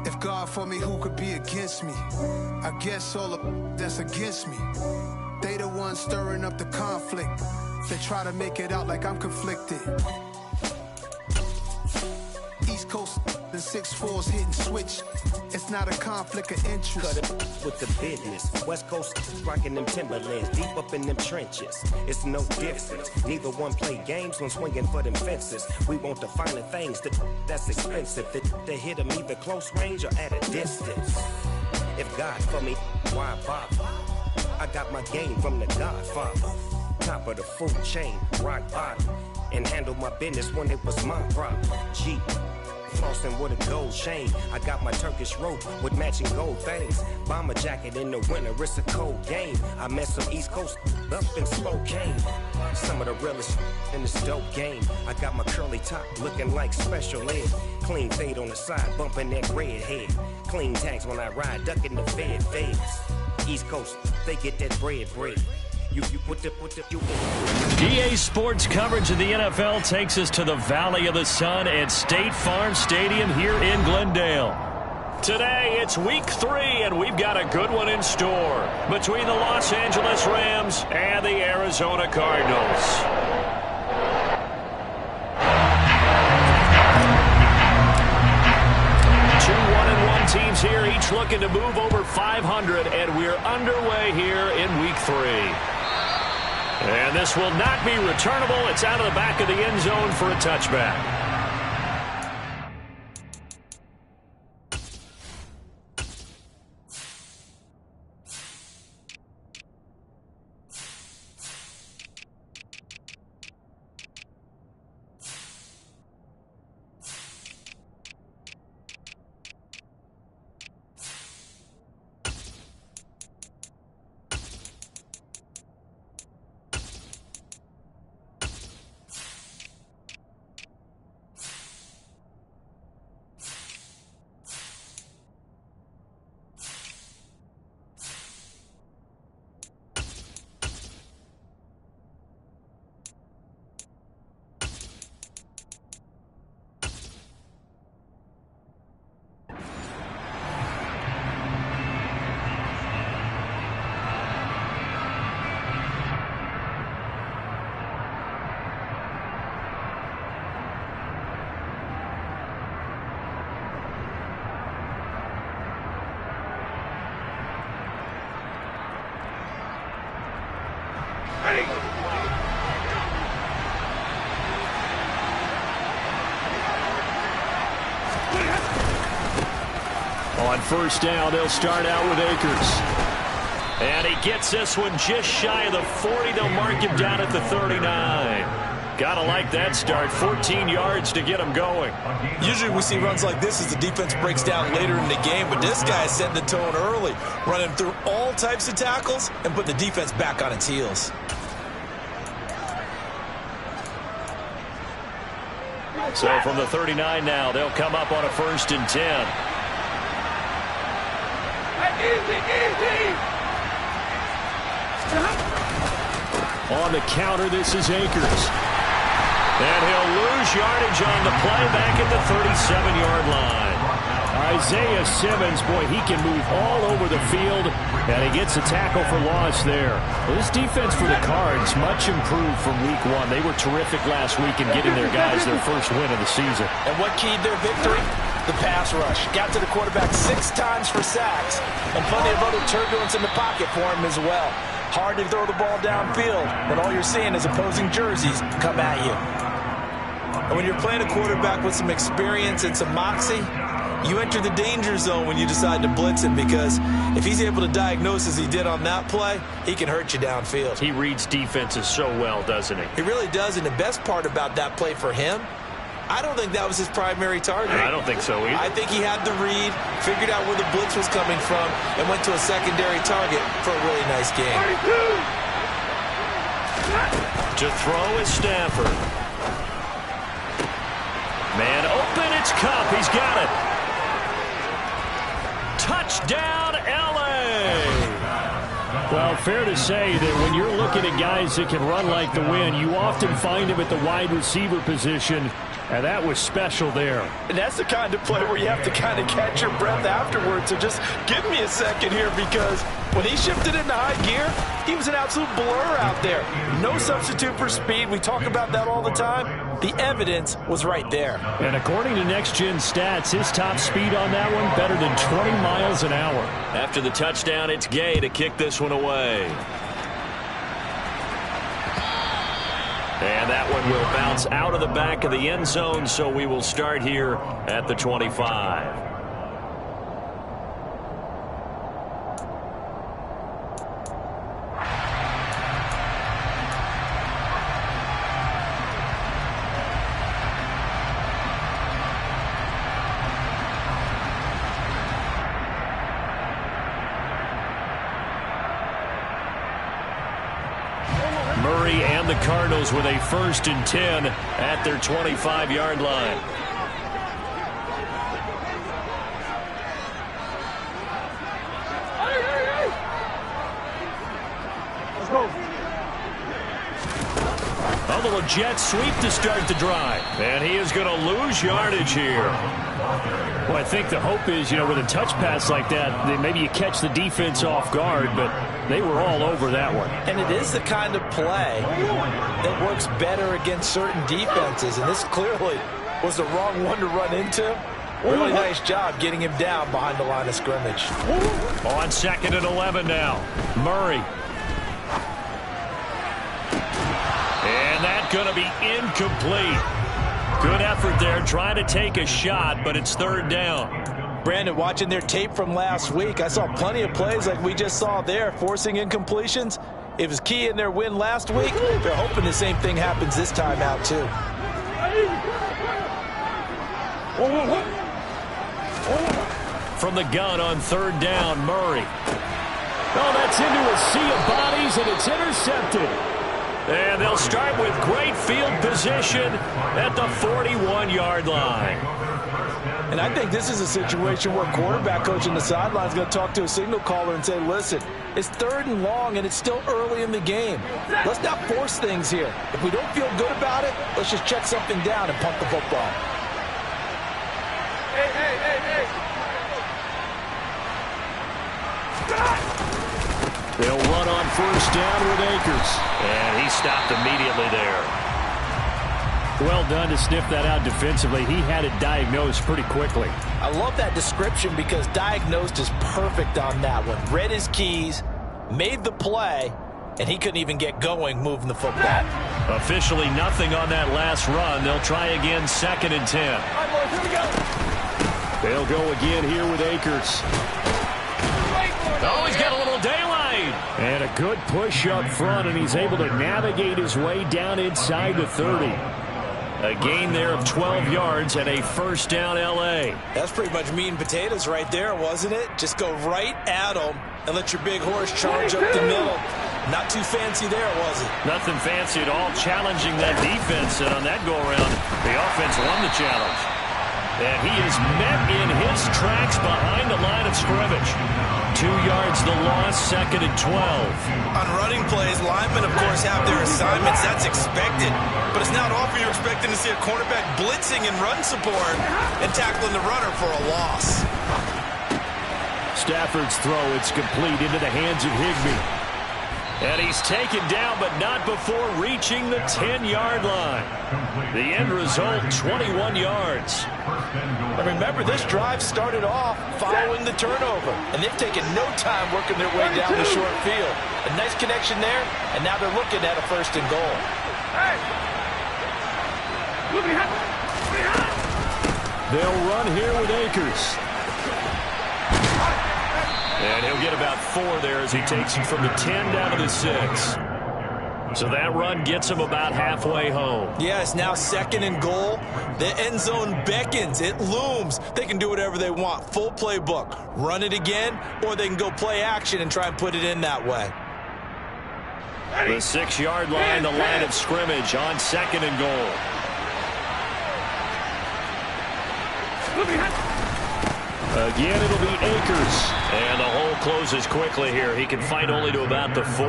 If God for me, who could be against me? I guess all of that's against me. They the ones stirring up the conflict. They try to make it out like I'm conflicted. East Coast and 6'4's hitting switch. It's not a conflict of interest. Cut it with the business. West Coast rocking them Timberlands, deep up in them trenches. It's no difference. Neither one play games when swinging for them fences. We want the finer things that's expensive. They hit them either close range or at a distance. If God for me, why bother? I got my game from the Godfather. Top of the food chain, rock bottom. And handle my business when it was my problem. Jeep. Flossing with a gold chain. I got my Turkish rope with matching gold things. Bomber jacket in the winter, it's a cold game. I met some East Coast up in Spokane. Some of the realest in this dope game. I got my curly top looking like special ed. Clean fade on the side, bumping that red head. Clean tags when I ride, ducking the feds. East Coast, they get that bread. EA Sports coverage of the NFL takes us to the Valley of the Sun at State Farm Stadium here in Glendale. Today, it's Week 3, and we've got a good one in store between the Los Angeles Rams and the Arizona Cardinals. Two 1-1 teams here, each looking to move over 500, and we're underway here in Week 3. And this will not be returnable. It's out of the back of the end zone for a touchback. On first down, they'll start out with Akers. And he gets this one just shy of the 40. They'll mark him down at the 39. Gotta like that start. 14 yards to get him going. Usually we see runs like this as the defense breaks down later in the game, but this guy is setting the tone early, running through all types of tackles and put the defense back on its heels. So from the 39 now, they'll come up on a 1st and 10. On the counter, this is Akers. And he'll lose yardage on the play back at the 37-yard line. Isaiah Simmons, boy, he can move all over the field, and he gets a tackle for loss there. Well, this defense for the Cards, much improved from Week 1. They were terrific last week in getting their guys their first win of the season. And what keyed their victory? The pass rush. Got to the quarterback 6 times for sacks, and plenty of other turbulence in the pocket for him as well. Hard to throw the ball downfield when all you're seeing is opposing jerseys come at you. And when you're playing a quarterback with some experience and some moxie, you enter the danger zone when you decide to blitz him, because if he's able to diagnose as he did on that play, he can hurt you downfield. He reads defenses so well, doesn't he? He really does, and the best part about that play for him, I don't think that was his primary target. I don't think so either. I think he had the read, figured out where the blitz was coming from, and went to a secondary target for a really nice game. To throw is Stafford. Man open, it's Kupp. He's got it. Touchdown, L.A. Well, fair to say that when you're looking at guys that can run like the wind, you often find them at the wide receiver position. And that was special there. And that's the kind of play where you have to kind of catch your breath afterwards. So just give me a second here, because when he shifted into high gear, he was an absolute blur out there. No substitute for speed. We talk about that all the time. The evidence was right there. And according to Next Gen Stats, his top speed on that one better than 20 miles an hour. After the touchdown, it's Gay to kick this one away. And that one will bounce out of the back of the end zone, so we will start here at the 25. Murray and the Cardinals with a 1st and 10 at their 25-yard line. Let's go. A little jet sweep to start the drive. And he is going to lose yardage here. Well, I think the hope is, with a touch pass like that, maybe you catch the defense off guard, but they were all over that one. And it is the kind of play that works better against certain defenses, and this clearly was the wrong one to run into. Really nice job getting him down behind the line of scrimmage. On 2nd and 11 now. Murray. And that's going to be incomplete. Good effort there, trying to take a shot, but it's 3rd down. Brandon, watching their tape from last week, I saw plenty of plays like we just saw there, forcing incompletions. It was key in their win last week. They're hoping the same thing happens this time out, too. From the gun on 3rd down, Murray. Oh, that's into a sea of bodies, and it's intercepted. And they'll start with great field position at the 41-yard line. And I think this is a situation where quarterback coach on the sideline is going to talk to a signal caller and say, listen, it's 3rd and long, and it's still early in the game. Let's not force things here. If we don't feel good about it, let's just check something down and pump the football. They'll run on 1st down with Akers. And he stopped immediately there. Well done to sniff that out defensively. He had it diagnosed pretty quickly. I love that description because diagnosed is perfect on that one. Read his keys, made the play, and he couldn't even get going moving the football. Officially nothing on that last run. They'll try again 2nd and 10. All right, boys, here we go. They'll go again here with Akers. Oh, he's got a little daylight. And a good push up front, and he's able to navigate his way down inside the 30. A gain there of 12 yards and a 1st down L.A. That's pretty much meat and potatoes right there, wasn't it? Just go right at them and let your big horse charge up the middle. Not too fancy there, was it? Nothing fancy at all, challenging that defense, and on that go-around, the offense won the challenge. And he is met in his tracks behind the line of scrimmage. 2 yards the loss, 2nd and 12. On running plays, linemen, of course, have their assignments. That's expected. But it's not often you're expecting to see a cornerback blitzing in run support and tackling the runner for a loss. Stafford's throw, it's complete into the hands of Higbee. And he's taken down, but not before reaching the 10-yard line. The end result, 21 yards. And remember, this drive started off following the turnover, and they've taken no time working their way down the short field. A nice connection there, and now they're looking at a 1st and goal. They'll run here with Akers. And he'll get about 4 there as he takes him from the 10 down to the 6. So that run gets him about halfway home. Yeah, it's now 2nd and goal. The end zone beckons. It looms. They can do whatever they want. Full playbook. Run it again, or they can go play action and try and put it in that way. The 6-yard line, the line of scrimmage on 2nd and goal. Again, it'll be Akers. And the hole closes quickly here. He can fight only to about the 4.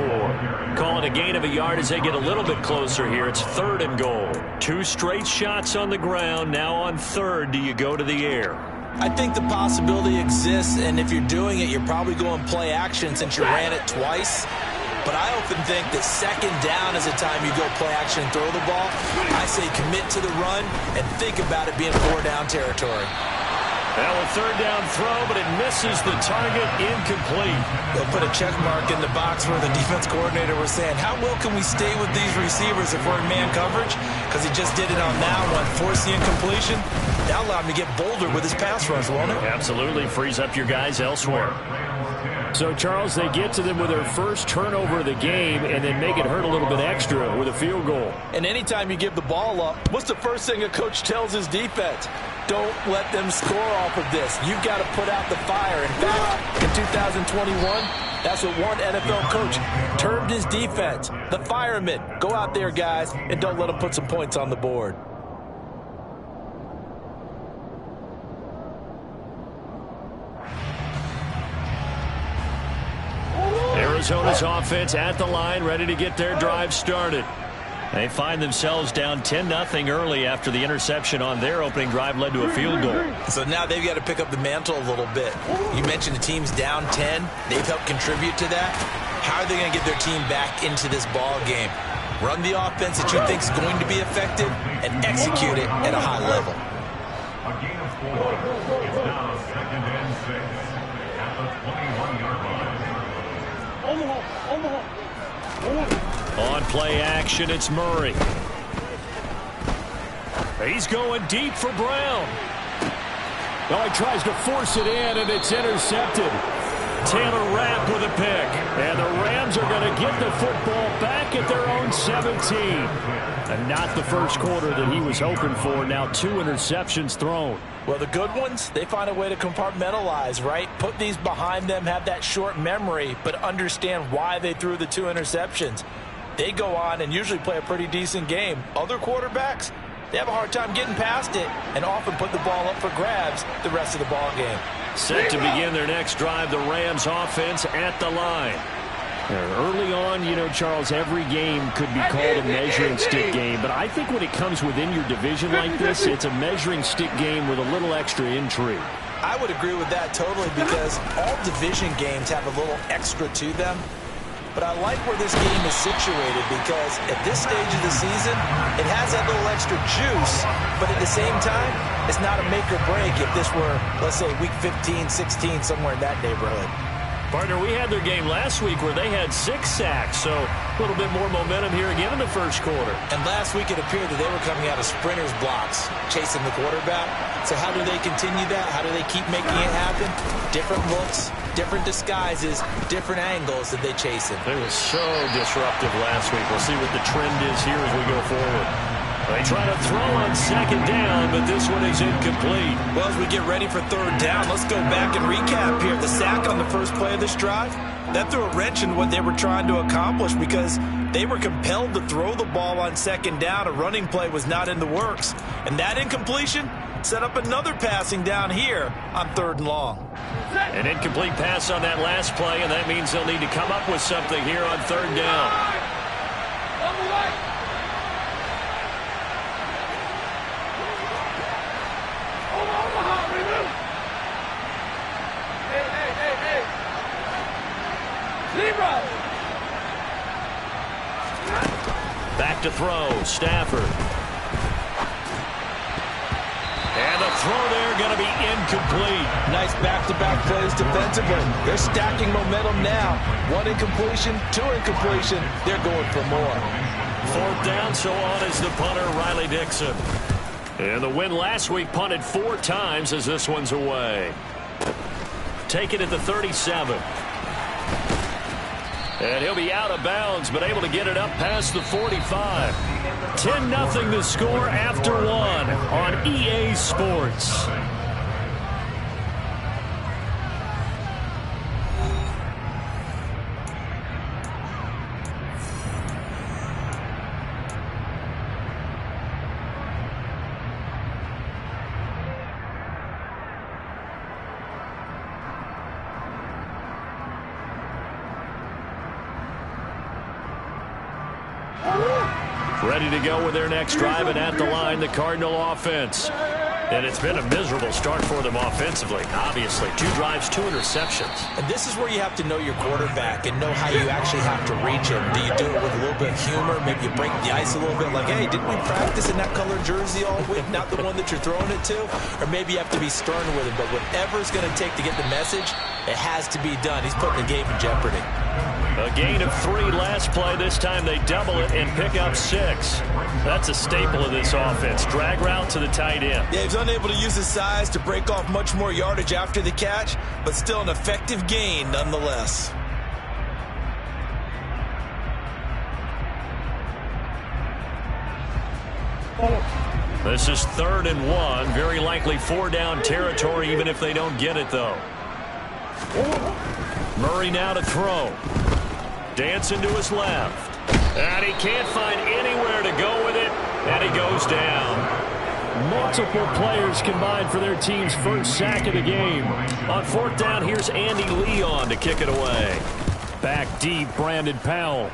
Call it a gain of a yard as they get a little bit closer here. It's 3rd and goal. 2 straight shots on the ground. Now on 3rd, do you go to the air? I think the possibility exists, and if you're doing it, you're probably going play action since you ran it twice. But I often think that 2nd down is the time you go play action and throw the ball. I say commit to the run and think about it being 4-down territory. Well, a 3rd down throw, but it misses the target, incomplete. They'll put a check mark in the box where the defense coordinator was saying, how well can we stay with these receivers if we're in man coverage? Because he just did it on that one, forced the incompletion. That allowed him to get bolder with his pass rush, won't it? Absolutely, frees up your guys elsewhere. So, Charles, they get to them with their first turnover of the game and then make it hurt a little bit extra with a field goal. And anytime you give the ball up, what's the first thing a coach tells his defense? Don't let them score off of this. You've got to put out the fire. In fact, in 2021, that's what one NFL coach termed his defense. The firemen. Go out there, guys, and don't let them put some points on the board. Arizona's offense at the line, ready to get their drive started. They find themselves down 10-0 early after the interception on their opening drive led to a field goal. So now they've got to pick up the mantle a little bit. You mentioned the team's down 10. They've helped contribute to that. How are they going to get their team back into this ball game? Run the offense that you think is going to be effective and execute it at a high level. A gain of 4. It's now 2nd and 6 at the 21-yard line. On play action, it's Murray. He's going deep for Brown. Well, he tries to force it in, and it's intercepted. Taylor Rapp with a pick. And the Rams are going to get the football back at their own 17. And not the first quarter that he was hoping for. Now 2 interceptions thrown. Well, the good ones, they find a way to compartmentalize, right? Put these behind them, have that short memory, but understand why they threw the 2 interceptions. They go on and usually play a pretty decent game. Other quarterbacks, they have a hard time getting past it and often put the ball up for grabs the rest of the ball game. Set to begin their next drive, the Rams offense at the line. Early on, you know, Charles, every game could be called a measuring stick game. But I think when it comes within your division like this, it's a measuring stick game with a little extra intrigue. I would agree with that totally because all division games have a little extra to them. But I like where this game is situated because at this stage of the season, it has that little extra juice. But at the same time, it's not a make or break if this were, let's say, week 15, 16, somewhere in that neighborhood. Partner, we had their game last week where they had 6 sacks, so a little bit more momentum here again in the first quarter. And last week it appeared that they were coming out of sprinters blocks, chasing the quarterback. So how do they continue that? How do they keep making it happen? Different looks, different disguises, different angles that they chase it. It was so disruptive last week. We'll see what the trend is here as we go forward. They try to throw on 2nd down, but this one is incomplete. Well, as we get ready for 3rd down, let's go back and recap here. The sack on the first play of this drive, that threw a wrench in what they were trying to accomplish because they were compelled to throw the ball on 2nd down. A running play was not in the works. And that incompletion set up another passing down here on 3rd and long. An incomplete pass on that last play, and that means they'll need to come up with something here on 3rd down. Back to throw, Stafford. And the throw there going to be incomplete. Nice back-to-back plays defensively. They're stacking momentum now. 1 incompletion, 2 incompletion. They're going for more. 4th down, so on is the punter, Riley Dixon. And the win last week punted 4 times as this one's away. Take it at the 37. And he'll be out of bounds, but able to get it up past the 45. 10-0 the score after 1 on EA Sports. Ready to go with their next drive, and at the line, the Cardinal offense. And it's been a miserable start for them offensively, obviously. 2 drives, 2 interceptions. And this is where you have to know your quarterback and know how you actually have to reach him. Do you do it with a little bit of humor? Maybe you break the ice a little bit, like, hey, didn't we practice in that colored jersey all week, not the one that you're throwing it to? Or maybe you have to be stern with him. But whatever it's going to take to get the message, it has to be done. He's putting the game in jeopardy. A gain of 3 last play. This time they double it and pick up 6. That's a staple of this offense. Drag route to the tight end. Yeah, he's unable to use his size to break off much more yardage after the catch, but still an effective gain nonetheless. This is 3rd and 1. Very likely 4-down territory, even if they don't get it, though. Murray now to throw. Dancing to his left. And he can't find anywhere to go with it, and he goes down. Multiple players combined for their team's first sack of the game. On 4th down, here's Andy Leon to kick it away. Back deep, Brandon Powell.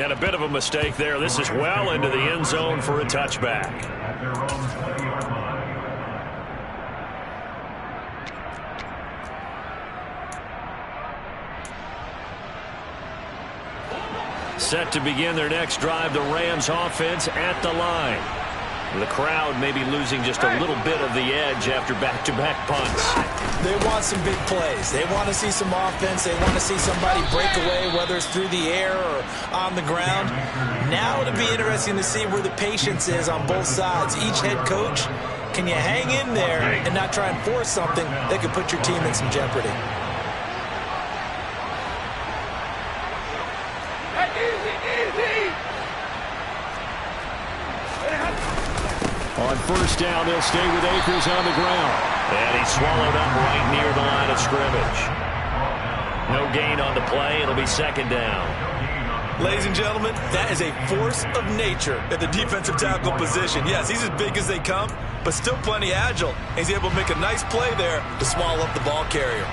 And a bit of a mistake there. This is well into the end zone for a touchback. At their own 20-yard line. Set to begin their next drive, the Rams offense at the line. The crowd may be losing just a little bit of the edge after back-to-back punts. They want some big plays. They want to see some offense. They want to see somebody break away, whether it's through the air or on the ground. Now it'll be interesting to see where the patience is on both sides. Each head coach, can you hang in there and not try and force something that could put your team in some jeopardy? On 1st down, they'll stay with Akers on the ground. And he's swallowed up right near the line of scrimmage. No gain on the play. It'll be 2nd down. Ladies and gentlemen, that is a force of nature at the defensive tackle position. Yes, he's as big as they come, but still plenty agile. He's able to make a nice play there to swallow up the ball carrier.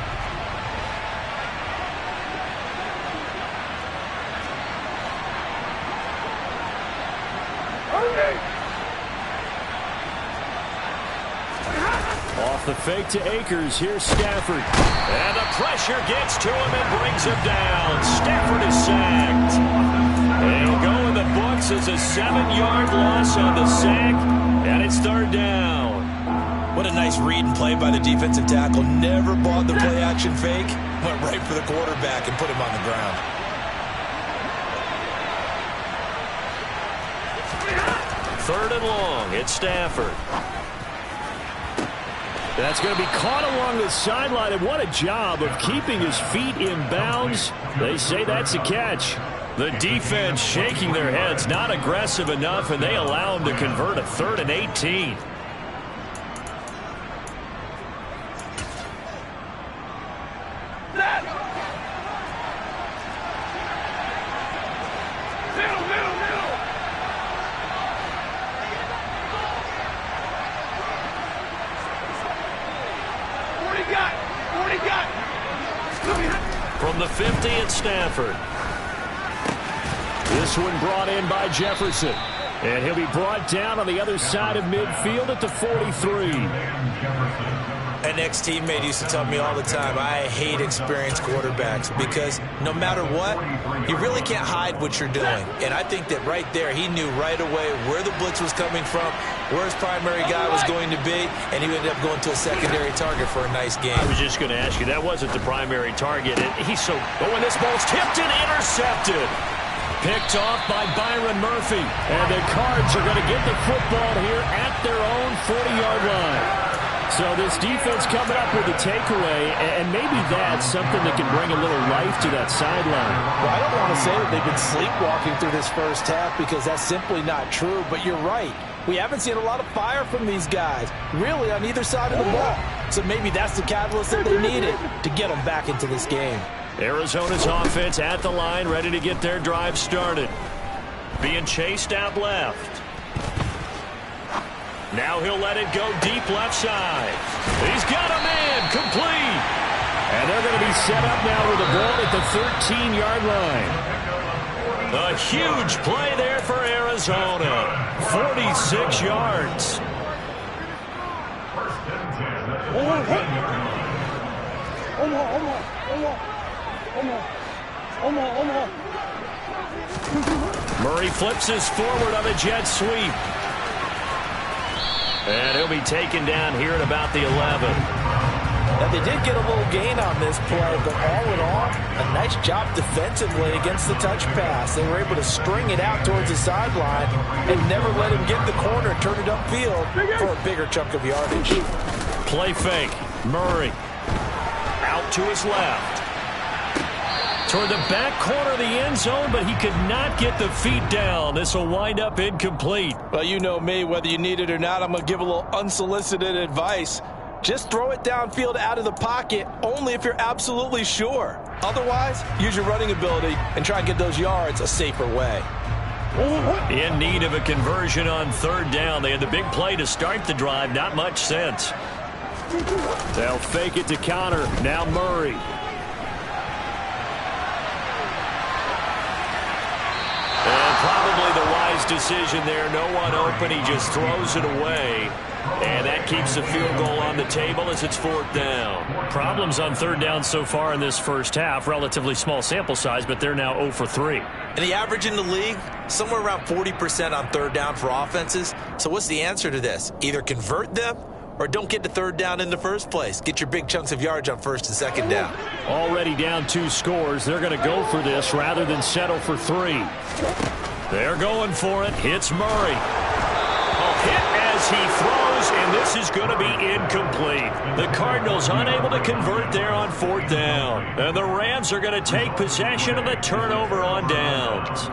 Off the fake to Akers. Here's Stafford. And the pressure gets to him and brings him down. Stafford is sacked. They'll go in the books as a 7-yard loss on the sack, and it's 3rd down. What a nice read and play by the defensive tackle. Never bought the play-action fake. Went right for the quarterback and put him on the ground. 3rd and long. It's Stafford. That's going to be caught along the sideline, and what a job of keeping his feet in bounds. They say that's a catch. The defense shaking their heads, not aggressive enough, and they allow him to convert a 3rd and 18. From the 50, it's Stafford. This one brought in by Jefferson. And he'll be brought down on the other side of midfield at the 43. An ex-teammate used to tell me all the time, I hate experienced quarterbacks because no matter what, you really can't hide what you're doing. And I think that right there, he knew right away where the blitz was coming from, where his primary guy was going to be, and he ended up going to a secondary target for a nice game. I was just going to ask you, that wasn't the primary target. He's so... Oh, and this ball's tipped and intercepted. Picked off by Byron Murphy. And the Cards are going to get the football here at their own 40-yard line. So this defense coming up with a takeaway, and maybe that's something that can bring a little life to that sideline. Well, I don't want to say that they've been sleepwalking through this first half because that's simply not true, but you're right. We haven't seen a lot of fire from these guys, really, on either side of the ball. So maybe that's the catalyst that they needed to get them back into this game. Arizona's offense at the line, ready to get their drive started. Being chased out left. Now he'll let it go deep left side. He's got a man complete. And they're going to be set up now with the ball at the 13-yard line. A huge play there for Arizona. 46 yards. Murray flips his forward on a jet sweep. And he'll be taken down here at about the 11. Now, they did get a little gain on this play, but all in all, a nice job defensively against the touch pass. They were able to string it out towards the sideline and never let him get in the corner and turn it upfield for a bigger chunk of yardage. Play fake. Murray out to his left. Toward the back corner of the end zone, but he could not get the feet down. This will wind up incomplete. Well, you know me, whether you need it or not, I'm going to give a little unsolicited advice. Just throw it downfield out of the pocket only if you're absolutely sure. Otherwise, use your running ability and try and get those yards a safer way. In need of a conversion on third down. They had the big play to start the drive. Not much sense. They'll fake it to counter. Now Murray. And probably the wise decision there. No one open. He just throws it away. And that keeps the field goal on the table as it's fourth down. Problems on third down so far in this first half. Relatively small sample size, but they're now 0 for 3. And the average in the league, somewhere around 40% on third down for offenses. So what's the answer to this? Either convert them or don't get to third down in the first place. Get your big chunks of yards on first and second down. Already down 2 scores. They're going to go for this rather than settle for 3. They're going for it. Hits Murray. Hit as he throws, and this is going to be incomplete. The Cardinals unable to convert there on fourth down. And the Rams are going to take possession of the turnover on downs.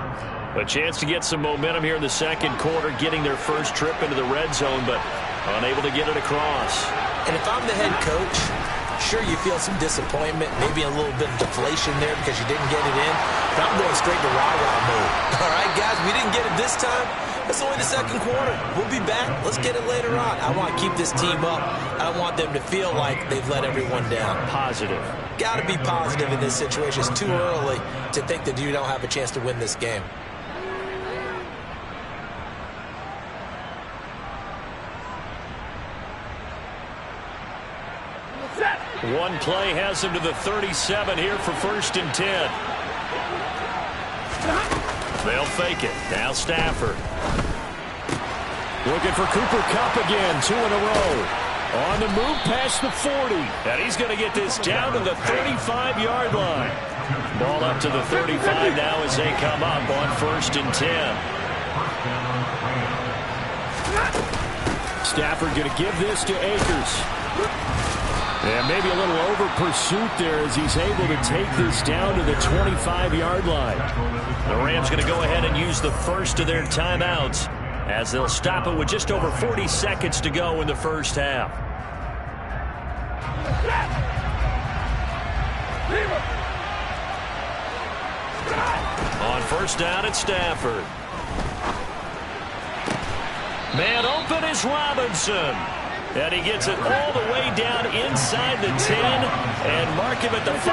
A chance to get some momentum here in the second quarter, getting their first trip into the red zone, but unable to get it across. And if I'm the head coach, sure you feel some disappointment, maybe a little bit of deflation there because you didn't get it in. But I'm going straight to rah-rah mode. All right, guys, we didn't get it this time. That's only the second quarter. We'll be back. Let's get it later on. I want to keep this team up. I don't want them to feel like they've let everyone down. Positive. Got to be positive in this situation. It's too early to think that you don't have a chance to win this game. One play has him to the 37 here for 1st and 10. They'll fake it. Now Stafford. Looking for Cooper Kupp again. 2 in a row. On the move past the 40. And he's going to get this down to the 35-yard line. Ball up to the 35 now as they come up on 1st and 10. Stafford going to give this to Akers. And maybe a little over pursuit there as he's able to take this down to the 25-yard line. The Rams going to go ahead and use the first of their timeouts as they'll stop it with just over 40 seconds to go in the first half. On first down, it's Stafford. Man open is Robinson. And he gets it all the way down inside the 10 and mark him at the 5.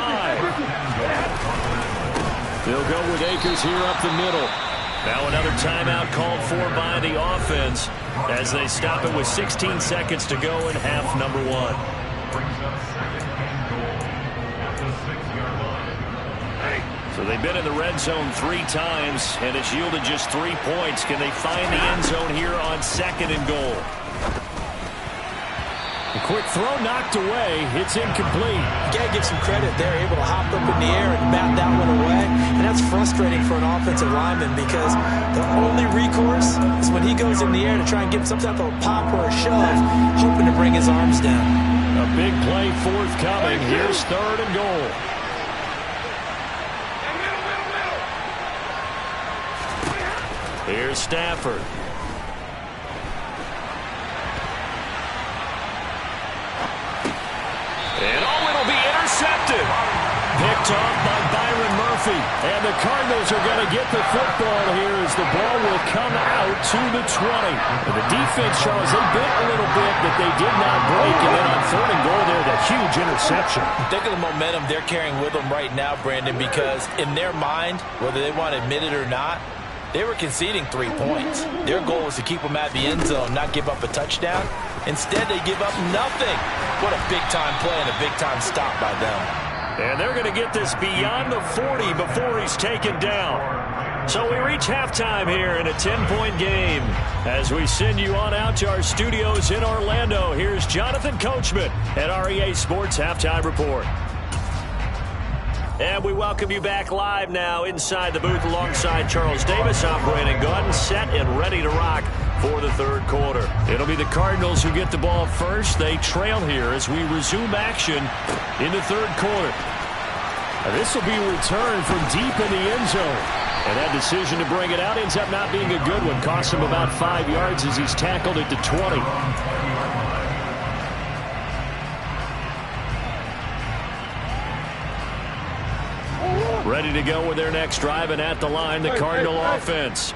They'll go with Akers here up the middle. Now another timeout called for by the offense as they stop it with 16 seconds to go in half number 1. So they've been in the red zone 3 times, and it's yielded just 3 points. Can they find the end zone here on 2nd and goal? A quick throw knocked away. It's incomplete. You got to give some credit. They're able to hop up in the air and bat that one away. And that's frustrating for an offensive lineman because the only recourse is when he goes in the air to try and get some type of a pop or a shove, hoping to bring his arms down. A big play forthcoming. Here's 3rd and goal. Here's Stafford. And it'll be intercepted. Picked off by Byron Murphy. McDuffie. And the Cardinals are going to get the football here as the ball will come out to the 20. And the defense, Charles, they bit a little bit, but they did not break. And then on 3rd and goal there, the huge interception. Think of the momentum they're carrying with them right now, Brandon, because in their mind, whether they want to admit it or not, they were conceding 3 points. Their goal was to keep them at the end zone, not give up a touchdown. Instead, they give up nothing. What a big-time play and a big-time stop by them. And they're going to get this beyond the 40 before he's taken down. So we reach halftime here in a 10-point game. As we send you on out to our studios in Orlando, here's Jonathan Coachman at REA Sports Halftime Report. And we welcome you back live now inside the booth alongside Charles Davis. I'm Brandon Gaudin, set and ready to rock for the 3rd quarter. It'll be the Cardinals who get the ball first. They trail here as we resume action in the 3rd quarter. This will be a return from deep in the end zone. And that decision to bring it out ends up not being a good one. Costs him about 5 yards as he's tackled at the 20. Ready to go with their next drive, and at the line, the Cardinal offense.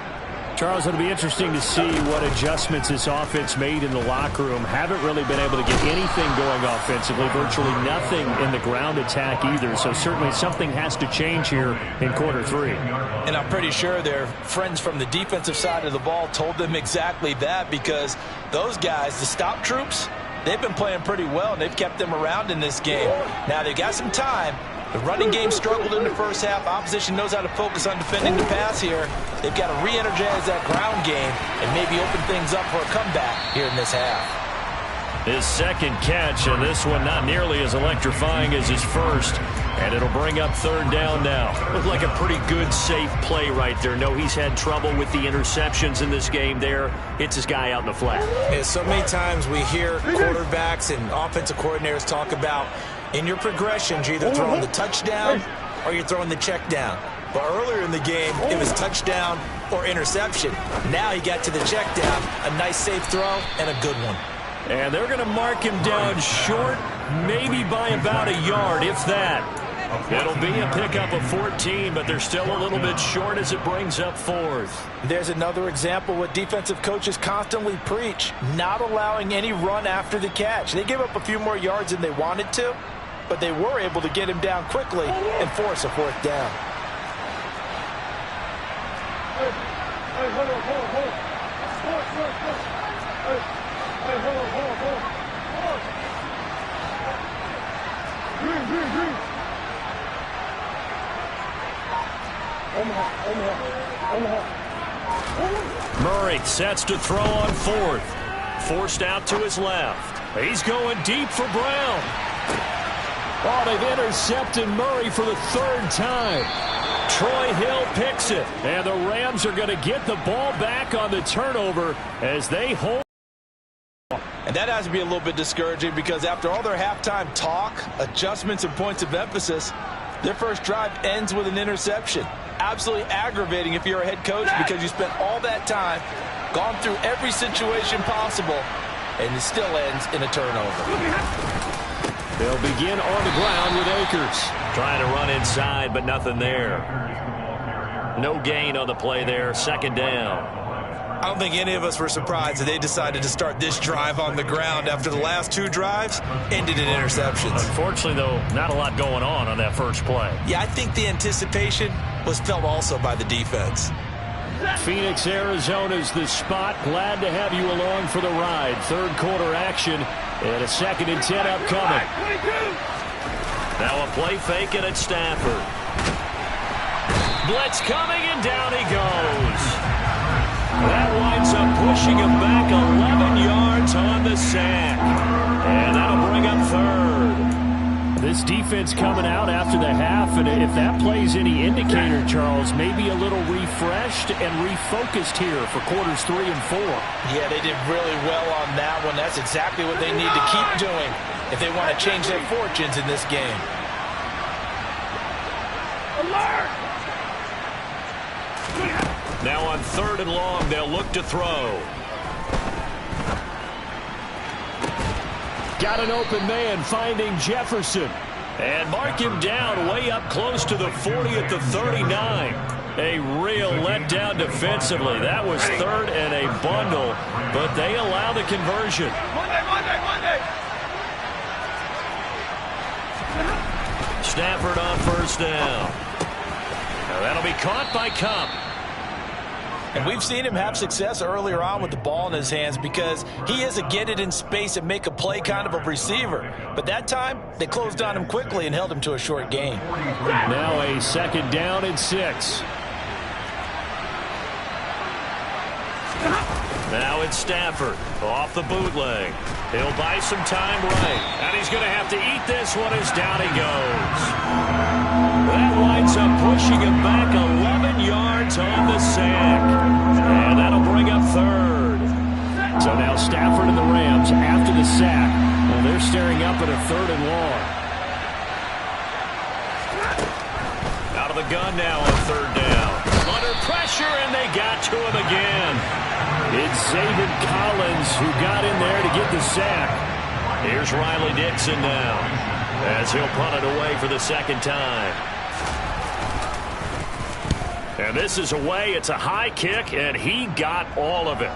Charles, it'll be interesting to see what adjustments this offense made in the locker room. Haven't really been able to get anything going offensively, virtually nothing in the ground attack either. So certainly something has to change here in quarter 3. And I'm pretty sure their friends from the defensive side of the ball told them exactly that, because those guys, the stop troops, they've been playing pretty well, and they've kept them around in this game. Now, they've got some time. The running game struggled in the first half. Opposition knows how to focus on defending the pass here. They've got to re-energize that ground game and maybe open things up for a comeback here in this half. His second catch, and this one not nearly as electrifying as his first. And it'll bring up 3rd down now. Looked like a pretty good, safe play right there. No, he's had trouble with the interceptions in this game there. Hits his guy out in the flat. Yeah, so many times we hear quarterbacks and offensive coordinators talk about in your progressions, you're either throwing the touchdown or you're throwing the check down. But earlier in the game, it was touchdown or interception. Now he got to the check down, a nice safe throw, and a good one. And they're going to mark him down short, maybe by about a yard, if that. It'll be a pickup of 14, but they're still a little bit short as it brings up 4th. There's another example what defensive coaches constantly preach, not allowing any run after the catch. They gave up a few more yards than they wanted to, but they were able to get him down quickly and force a 4th down. Murray sets to throw on 4th. Forced out to his left. He's going deep for Brown. Oh, they've intercepted Murray for the 3rd time. Troy Hill picks it. And the Rams are going to get the ball back on the turnover as they hold. And that has to be a little bit discouraging, because after all their halftime talk, adjustments, and points of emphasis, their first drive ends with an interception. Absolutely aggravating if you're a head coach, because you spent all that time, gone through every situation possible, and it still ends in a turnover. They'll begin on the ground with Akers. Trying to run inside, but nothing there. No gain on the play there. 2nd down. I don't think any of us were surprised that they decided to start this drive on the ground after the last 2 drives ended in interceptions. Unfortunately, though, not a lot going on that first play. Yeah, I think the anticipation was felt also by the defense. Phoenix, Arizona's the spot. Glad to have you along for the ride. 3rd quarter action and a 2nd and 10 upcoming. Now a play fake and it's Stafford. Blitz coming and down he goes. That winds up pushing him back 11 yards on the sack. And that'll bring up 3rd. This defense coming out after the half, and if that plays any indicator, Charles, maybe a little refreshed and refocused here for quarters 3 and 4. Yeah, they did really well on that one. That's exactly what they need to keep doing if they want to change their fortunes in this game. Alert! Now on 3rd and long, they'll look to throw. Got an open man finding Jefferson. And mark him down way up close to the 40 at the 39. A real letdown defensively. That was third and a bundle, but they allow the conversion. Stafford on first down. Now that'll be caught by Cup. And we've seen him have success earlier on with the ball in his hands because he is a get it in space and make a play kind of a receiver. But that time, they closed on him quickly and held him to a short gain. Now a second down and 6. Now it's Stafford off the bootleg. He'll buy some time right. And he's going to have to eat this one as down he goes. That winds up pushing him back 11 yards on the sack. And that'll bring up third. So now Stafford and the Rams after the sack. Well, they're staring up at a 3rd and long. Out of the gun now on 3rd down. Under pressure, and they got to him again. It's Zayvon Collins who got in there to get the sack. Here's Riley Dixon now as he'll punt it away for the second time. And this is away. It's a high kick, and he got all of it.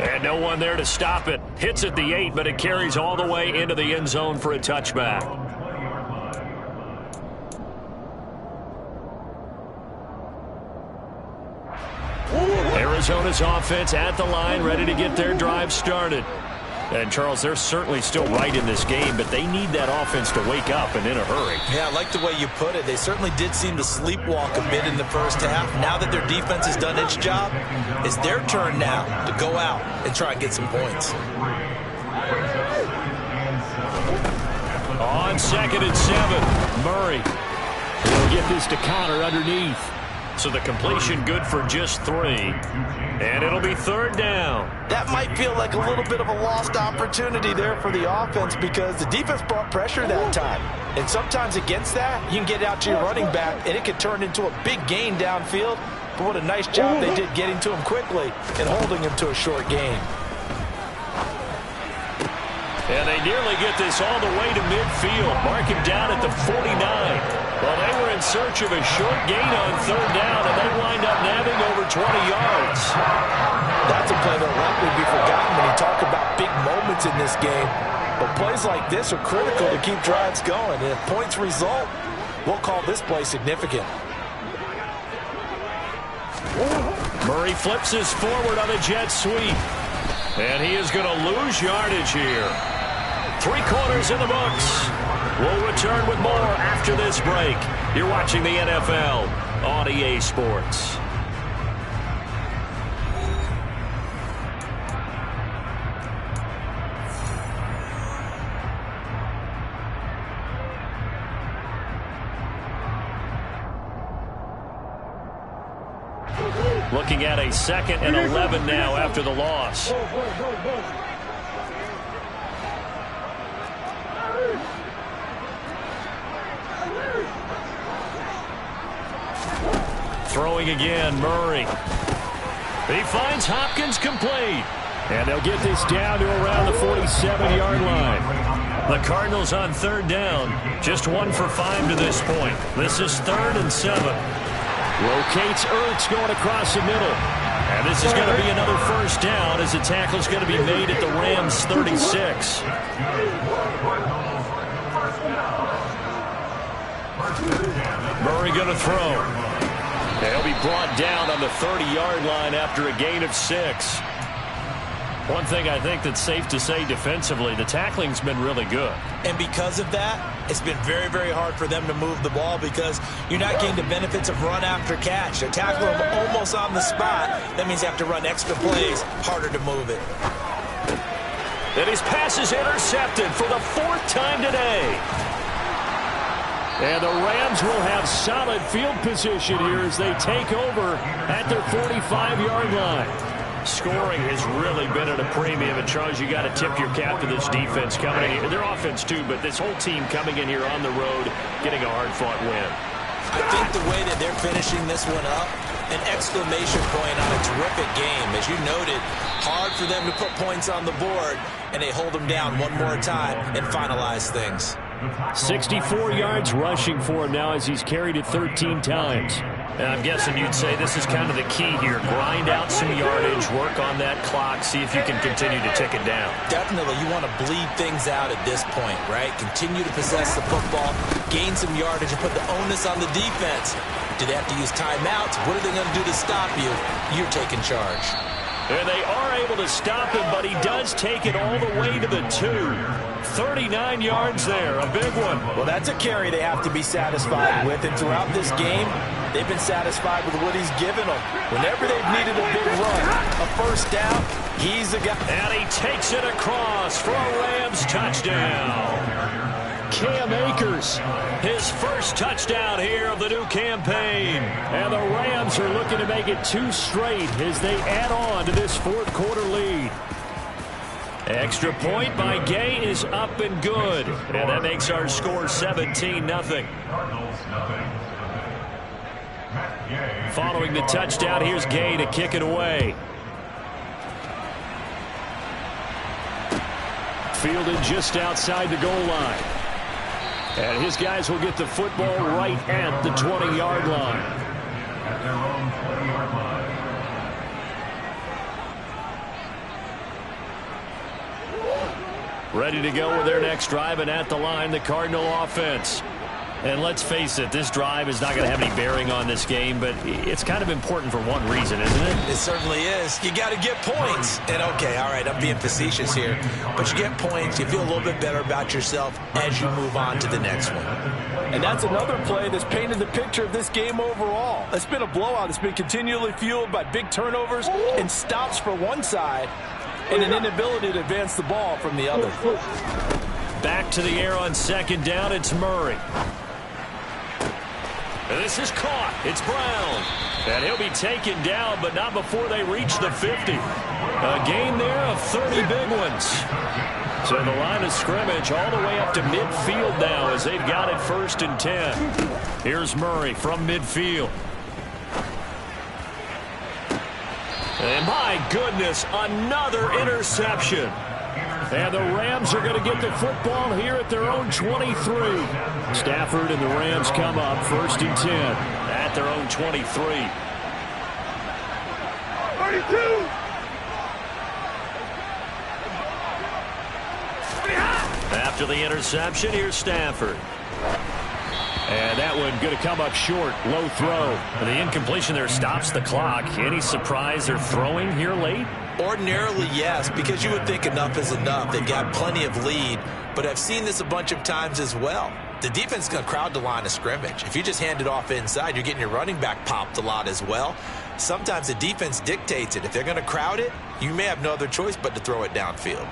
And no one there to stop it. Hits at the 8, but it carries all the way into the end zone for a touchback. Arizona's offense at the line, ready to get their drive started. And, Charles, they're certainly still right in this game, but they need that offense to wake up and in a hurry. Yeah, I like the way you put it. They certainly did seem to sleepwalk a bit in the first half. Now that their defense has done its job, it's their turn now to go out and try and get some points. On 2nd and 7, Murray. He'll get this to Connor underneath. So the completion good for just 3. And it'll be 3rd down. That might feel like a little bit of a lost opportunity there for the offense because the defense brought pressure that time. And sometimes against that, you can get out to your running back, and it could turn into a big gain downfield. But what a nice job they did getting to him quickly and holding him to a short gain. And they nearly get this all the way to midfield. Mark him down at the 49. Well, they were in search of a short gain on 3rd down, and they wind up nabbing over 20 yards. That's a play that'll likely be forgotten when you talk about big moments in this game. But plays like this are critical to keep drives going. And if points result, we'll call this play significant. Murray flips his forward on a jet sweep. And he is going to lose yardage here. 3 quarters in the books. We'll return with more after this break. You're watching the NFL on EA Sports. Looking at a 2nd and 11 now after the loss. Throwing again, Murray. He finds Hopkins complete. And they'll get this down to around the 47-yard line. The Cardinals on 3rd down. Just 1 for 5 to this point. This is 3rd and 7. Rotates Ertz going across the middle. And this is going to be another first down as the tackle is going to be made at the Rams' 36. Murray going to throw. He'll be brought down on the 30-yard line after a gain of 6. One thing I think that's safe to say defensively, the tackling's been really good. And because of that, it's been very, very hard for them to move the ball because you're not getting the benefits of run after catch. They're tackling them almost on the spot. That means you have to run extra plays, harder to move it. And his pass is intercepted for the 4th time today. And the Rams will have solid field position here as they take over at their 45-yard line. Scoring has really been at a premium. And, Charles, you got to tip your cap to this defense coming in. Their offense, too, but this whole team coming in here on the road, getting a hard-fought win. I think the way that they're finishing this one up an exclamation point on a terrific game. As you noted, hard for them to put points on the board, and they hold them down one more time and finalize things. 64 yards rushing for him now as he's carried it 13 times. And I'm guessing you'd say this is kind of the key here. Grind out some yardage, work on that clock, see if you can continue to tick it down. Definitely, you want to bleed things out at this point, right? Continue to possess the football, gain some yardage, and put the onus on the defense. Do they have to use timeouts? What are they going to do to stop you? You're taking charge. And they are able to stop him, but he does take it all the way to the 2. 39 yards there, a big one. Well, that's a carry they have to be satisfied with, and throughout this game, they've been satisfied with what he's given them. Whenever they've needed a big run, a first down, he's the guy. And he takes it across for a Rams touchdown. Cam Akers, his first touchdown here of the new campaign. And the Rams are looking to make it 2 straight as they add on to this fourth quarter lead. Extra point by Gay is up and good. And that makes our score 17-0. Following the touchdown, here's Gay to kick it away. Fielded just outside the goal line. And his guys will get the football right at the 20-yard line. At their own 20-yard line. Ready to go with their next drive, and at the line, the Cardinal offense. And let's face it, this drive is not going to have any bearing on this game, but it's kind of important for one reason, isn't it? It certainly is. You got to get points. And, okay, all right, I'm being facetious here. But you get points, you feel a little bit better about yourself as you move on to the next one. And that's another play that's painted the picture of this game overall. It's been a blowout. It's been continually fueled by big turnovers and stops for one side and an inability to advance the ball from the other. Back to the air on second down, it's Murray. This is caught. It's Brown. And he'll be taken down, but not before they reach the 50. A gain there of 30 big ones. So the line of scrimmage all the way up to midfield now as they've got it 1st and 10. Here's Murray from midfield. And my goodness, another interception. And the Rams are going to get the football here at their own 23. Stafford and the Rams come up 1st and 10 at their own 23. 32. After the interception, here's Stafford. And that one going to come up short. Low throw. And the incompletion there stops the clock. Any surprise they're throwing here late? Ordinarily, yes, because you would think enough is enough. They've got plenty of lead, but I've seen this a bunch of times as well. The defense is going to crowd the line of scrimmage. If you just hand it off inside, you're getting your running back popped a lot as well. Sometimes the defense dictates it. If they're going to crowd it, you may have no other choice but to throw it downfield.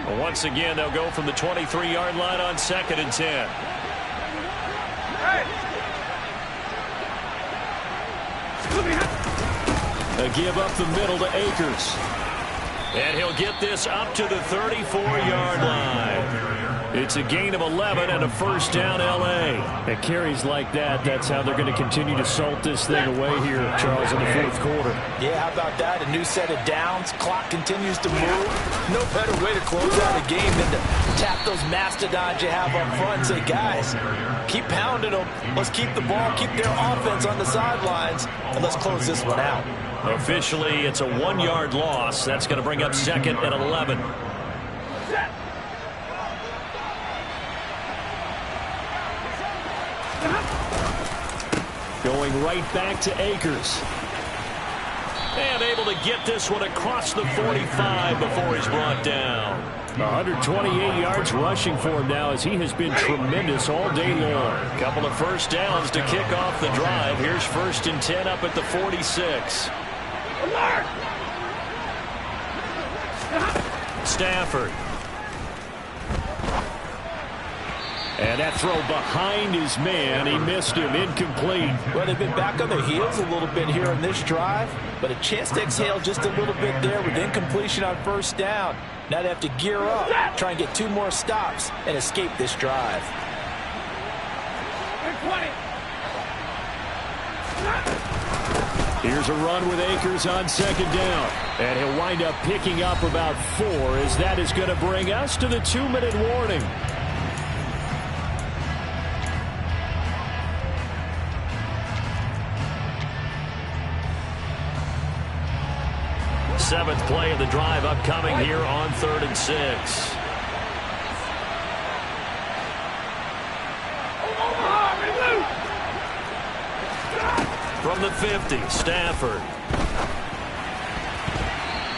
Well, once again, they'll go from the 23-yard line on 2nd and 10. A give up the middle to Akers. And he'll get this up to the 34-yard line. It's a gain of 11 and a first down L.A. At carries like that, that's how they're going to continue to salt this thing away here, Charles, in the fourth quarter. Yeah, how about that? A new set of downs. Clock continues to move. No better way to close out a game than to tap those mastodons you have up front and say, guys, keep pounding them. Let's keep the ball, keep their offense on the sidelines, and let's close this one out. Officially, it's a 1-yard loss. That's going to bring up 2nd and 11. Going right back to Akers. And able to get this one across the 45 before he's brought down. 128 yards rushing for him now as he has been tremendous all day long. Couple of first downs to kick off the drive. Here's 1st and 10 up at the 46. Stafford. And that throw behind his man. He missed him. Incomplete. Well, they've been back on their heels a little bit here in this drive, but a chance to exhale just a little bit there with incompletion on first down. Now they have to gear up, try and get 2 more stops, and escape this drive. Here's a run with Akers on second down. And he'll wind up picking up about 4, as that is going to bring us to the 2-minute warning. Seventh play of the drive upcoming here on 3rd and 6. From the 50, Stafford.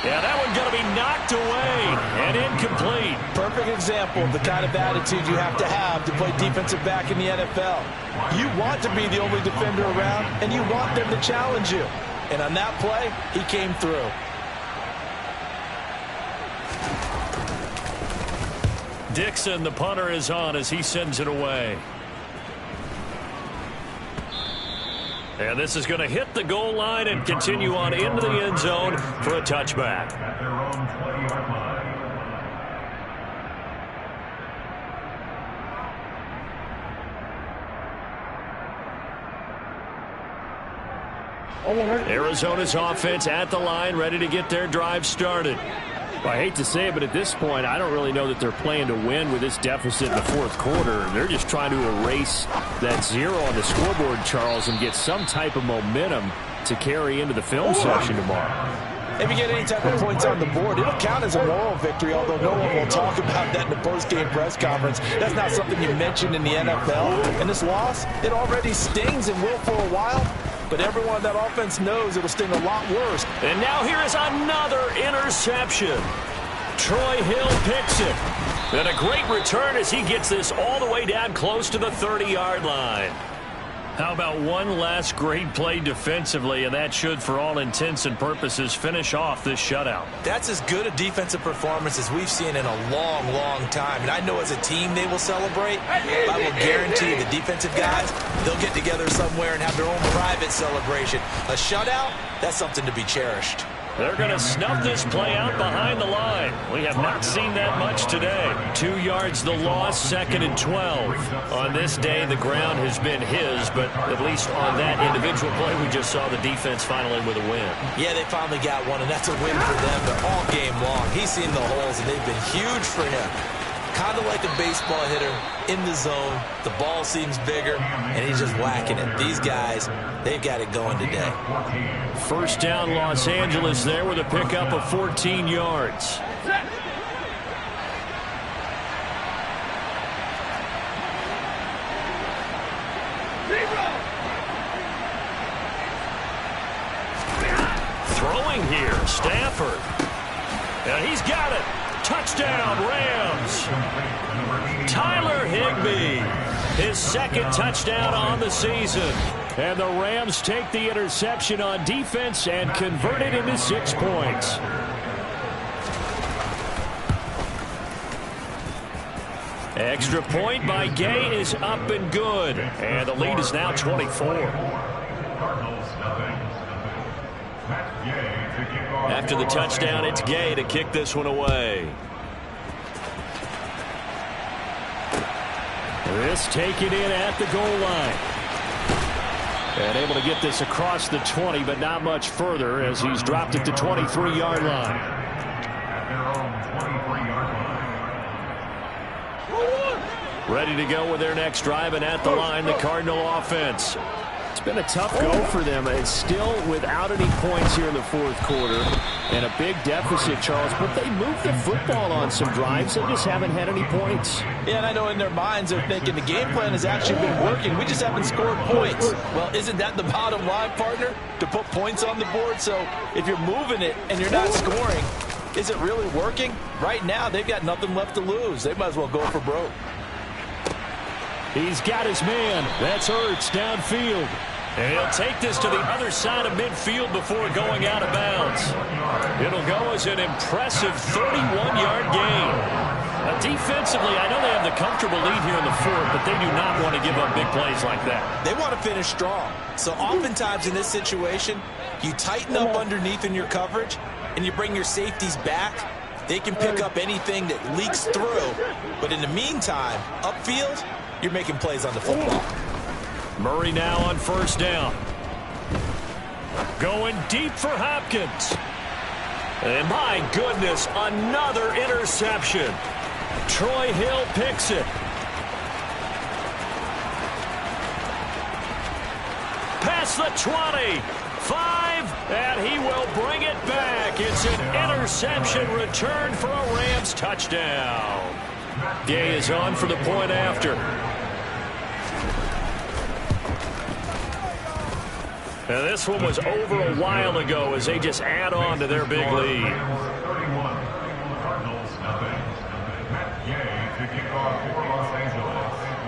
Yeah, that one's going to be knocked away and incomplete. Perfect example of the kind of attitude you have to play defensive back in the NFL. You want to be the only defender around, and you want them to challenge you. And on that play, he came through. Dixon, the punter, is on as he sends it away. And this is going to hit the goal line and continue on into the end zone for a touchback. At their own 20-yard line. Arizona's offense at the line, ready to get their drive started. Well, I hate to say it, but at this point, I don't really know that they're playing to win with this deficit in the 4th quarter. They're just trying to erase that 0 on the scoreboard, Charles, and get some type of momentum to carry into the film session tomorrow. If you get any type of points on the board, it'll count as a moral victory, although no one will talk about that in the post-game press conference. That's not something you mentioned in the NFL. And this loss, it already stings and will for a while. But everyone on that offense knows it'll sting a lot worse. And now here is another interception. Troy Hill picks it. And a great return as he gets this all the way down close to the 30-yard line. How about one last great play defensively, and that should, for all intents and purposes, finish off this shutout. That's as good a defensive performance as we've seen in a long, long time. And I know as a team they will celebrate. I will guarantee the defensive guys, they'll get together somewhere and have their own private celebration. A shutout, that's something to be cherished. They're going to snuff this play out behind the line. We have not seen that much today. 2 yards the loss, 2nd and 12. On this day, the ground has been his, but at least on that individual play, we just saw the defense finally with a win. Yeah, they finally got one, and that's a win for them, but all game long, he's seen the holes, and they've been huge for him. Kind of like a baseball hitter in the zone. The ball seems bigger, and he's just whacking it. These guys, they've got it going today. First down, Los Angeles there with a pickup of 14 yards. Throwing here, Stafford. And he's got it. Touchdown, Rams. Tyler Higbee, his 2nd touchdown on the season. And the Rams take the interception on defense and convert it into 6 points. Extra point by Gay is up and good. And the lead is now 24. After the touchdown, it's Gay to kick this one away. This taken in at the goal line. And able to get this across the 20, but not much further as he's dropped it to 23-yard line. Ready to go with their next drive, and at the line, the Cardinal offense. It's been a tough go for them. It's still without any points here in the 4th quarter. And a big deficit, Charles. But they moved the football on some drives. They just haven't had any points. Yeah, and I know in their minds they're thinking the game plan has actually been working. We just haven't scored points. Well, isn't that the bottom line, partner? To put points on the board? So if you're moving it and you're not scoring, is it really working? Right now, they've got nothing left to lose. They might as well go for broke. He's got his man. That's Ertz downfield. And he'll take this to the other side of midfield before going out of bounds. It'll go as an impressive 31-yard gain. Defensively, I know they have the comfortable lead here in the 4th, but they do not want to give up big plays like that. They want to finish strong. So oftentimes in this situation, you tighten up underneath in your coverage, and you bring your safeties back. They can pick up anything that leaks through. But in the meantime, upfield, you're making plays on the football. Murray now on 1st down. Going deep for Hopkins. And my goodness, another interception. Troy Hill picks it. Past the 20. 5, and he will bring it back. It's an interception return for a Rams touchdown. Gay is on for the point after. Now this one was over a while ago as they just add on to their big lead. 31, Cardinals nothing. Matt Gay to kick off for Los Angeles.